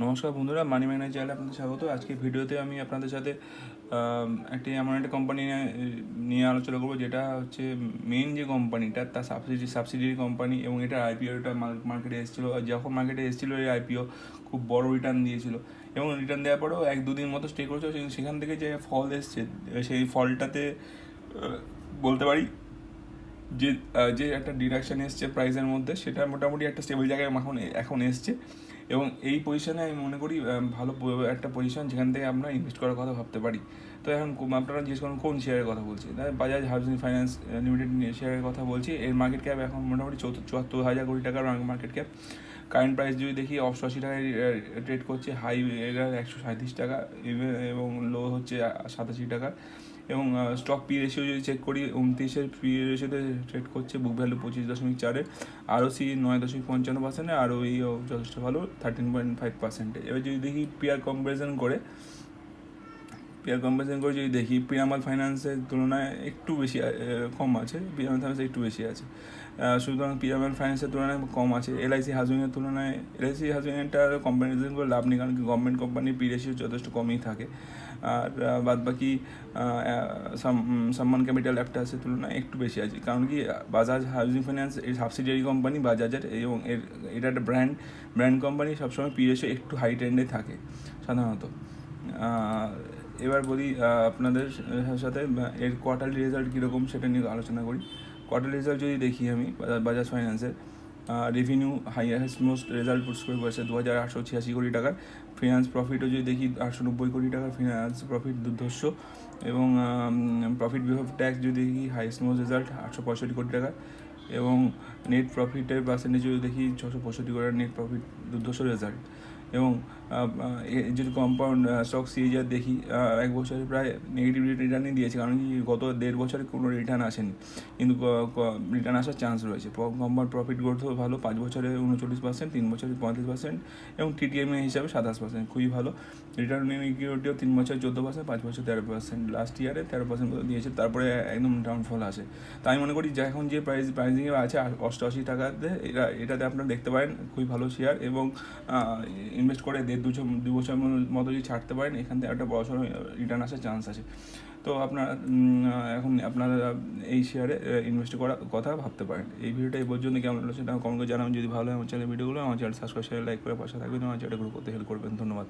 নমস্কার বন্ধুরা, মানি ম্যানেজ চ্যানেলে আপনাদের স্বাগত। আজকে ভিডিওতে আমি আপনাদের সাথে এমন একটা কোম্পানি নিয়ে আলোচনা করবো, যেটা হচ্ছে মেইন যে কোম্পানিটা তার সাবসিডিয়ারি কোম্পানি, এবং এটা আইপিওটা মার্কেটে এসেছিলো। যখন মার্কেটে এসেছিলো এই আইপিও খুব বড় রিটার্ন দিয়েছিল, এবং রিটার্ন দেওয়ার পরেও 1-2 দিন মতো স্টে করেছিল। সেখান থেকে যে ফল এসছে, সেই ফলটাতে বলতে পারি যে যে একটা ডিডাকশান এসছে প্রাইসের মধ্যে, সেটা মোটামুটি একটা স্টেবল জায়গায় এখন এসছে। এবং এই পজিশনে আমি মনে করি ভালো একটা পজিশন, যেখান থেকে আমরা ইনভেস্ট করার কথা ভাবতে পারি। তো এখন আপনারা জিজ্ঞেস করুন কোন শেয়ারের কথা বলছি। তাই বাজাজ হাউজিং ফাইন্যান্স লিমিটেড শেয়ারের কথা বলছি। এর মার্কেট ক্যাপ এখন মোটামুটি 74,000 কোটি টাকার মার্কেট ক্যাপ। কারেন্ট প্রাইস যদি দেখি 88 টাকায় ট্রেড করছে, হাই এরা 137 টাকা, এবং লো হচ্ছে 87 টাকা। এবং স্টক পি রেশিও যদি চেক করি, 29-এর পি রেশিওতে ট্রেড করছে, বুক ভ্যালু 25.4, ROC 9.55%, আর ওইও যথেষ্ট ভালো 13.5%। এবার যদি দেখি পিয়ার কম্পারিজন করে যদি দেখি, পিরামাল ফাইন্যান্সের তুলনায় একটু বেশি কম আছে, পিরামাল ফাইন্যান্স একটু বেশি আছে। সুতরাং পিরামাল ফাইন্যান্সের তুলনায় কম আছে। এলআইসি হাউজিংয়ের তুলনায় এলআইসি কম্পারিজন করে লাভ নেই, কারণ কি গভর্নমেন্ট কোম্পানির পি রেশিও যথেষ্ট কমই থাকে। আর বাদ বাকি সম্মান ক্যাপিটাল একটা আছে তুলনায় একটু বেশি আছে, কারণ কি বাজাজ হাউজিং ফাইন্যান্স এই সাবসিডিয়ারি কোম্পানি বাজাজের, এবং এটা একটা ব্র্যান্ড কোম্পানি, সবসময় পি রেশিও একটু হাই ট্রেন্ডে থাকে সাধারণত। এবার বলি আপনাদের সাথে এর কোয়ার্টারলি রেজাল্ট কীরকম সেটা নিয়ে আলোচনা করি। কোয়ার্টারলি রেজাল্ট যদি দেখি আমি বাজাজ ফাইন্যান্সের, revenue highest most result puts করে বসে 2,886 কোটি টাকার। ফিনান্স প্রফিটও যদি দেখি 890 কোটি টাকার ফিনান্স প্রফিট, দুর্ধর্ষ। এবং প্রফিট বিফোর ট্যাক্স যদি দেখি হাইয়েস্ট মোস্ট রেজাল্ট 865 কোটি টাকা। এবং নেট প্রফিটের পার্সেন্টেজ যদি দেখি 665 কোটি নেট প্রফিট, দুর্ধর্ষ রেজাল্ট। এবং যদি কম্পাউন্ড স্টক সিএজিআর দেখি, 1 বছরে প্রায় নেগেটিভ রিটার্নই দিয়েছে, কারণ কি গত 1.5 বছরে কোনো রিটার্ন আসেনি, কিন্তু রিটার্ন আসার চান্স রয়েছে। কম্পাউন্ড প্রফিট গ্রোথও ভালো, 5 বছরে 39%, 3 বছরে 35%, এবং টিটিএম হিসাবে 27%, খুবই ভালো। রিটার্ন অন ইকুইটিও 3 বছরে 14%, 5 বছর 13%, লাস্ট ইয়ারে 13% মতো দিয়েছে, তারপরে একদম ডাউনফল আসে। তাই মনে করি যে এখন যে প্রাইসিংয়ে আছে 88 টাকাতে, এটাতে আপনারা দেখতে পারেন খুবই ভালো শেয়ার, এবং ইনভেস্ট করে 1.5-2 বছর মতো যদি ছাড়তে পারেন, এখান থেকে একটা বড় সড়ো রিটার্ন আসার চান্স আছে। তো এখন আপনারা এই শেয়ারে ইনভেস্ট করার কথা ভাবতে পারেন। এই ভিডিওটা এই পর্যন্ত কেমন হলো সেটা কমেন্ট করে জানাবেন। যদি ভালো হয় আমার চ্যানেল ভিডিওগুলো, আমার চ্যানেল সাবস্ক্রাইব, শেয়ার, লাইক করে পাশে থাকবেন, আমার চ্যানেল গ্রো করতে হেল্প করবেন। ধন্যবাদ।